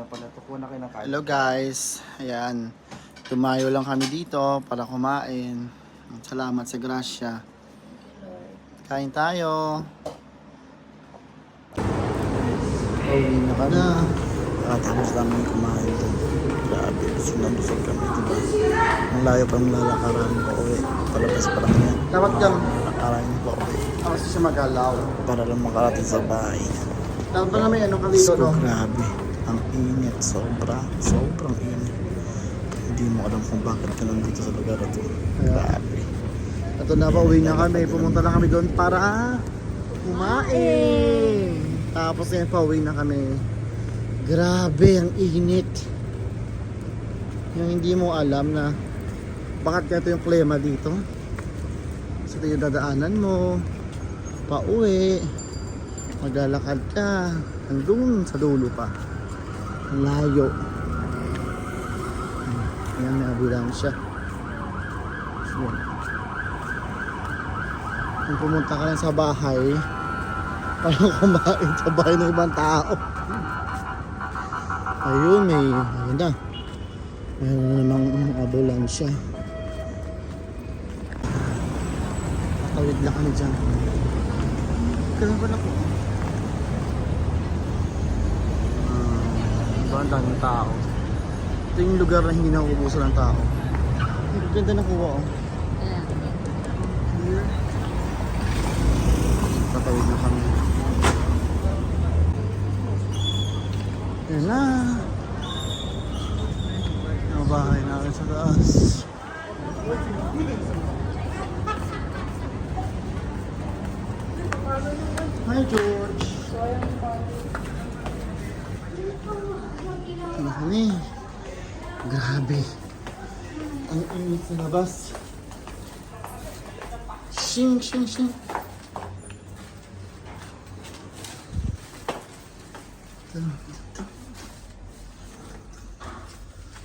na pala ito. Kuha na kayo ng kain. Hello guys, ayan, tumayo lang kami dito para kumain. Salamat sa grasya. Kain tayo. Pauwi na ka na. Tapos namin kumain doon. Grabe, busog na busog kami, diba? Ang layo pa ng lalakaran ko uwi. Palabas pa lang yan. Dapat kang lalakaran ko uwi. Ako siya magalaw. Para lang makarating sa bahay. Dapat pa namin anong kalito, no? Grabe. Ang init. Sobrang init. Hindi mo alam kung bakit ka nandito sa lugar na ito. Grabe. Ito na pa, uwi na kami. Pumunta na kami doon para kumain. Tapos ngayon pa, uwi na kami. Grabe, ang init. Yung hindi mo alam na bakit kaya ito yung klima dito. So ito yung dadaanan mo. Pauwi. Maglalakad ka. Hanggang sa dulo pa. Ang layo. Ayan, nabilang siya. Ayan. Kung pumunta ka lang sa bahay, parang kumain sa bahay ng ibang tao. Ayun, ayun na. Mayroon namang ambulansya. Tawid lang kami dyan. Kailan ba na po? Diba ang daming tao? Ito yung lugar na hindi nauubusan ng tao. Ang ganda na kuha, oh. Here. Tatawid na kami. Ayan na. Ang bahay namin sa taas. Hi George. Ano kami? Grabe. Ang init sa labas. Shing. Ito.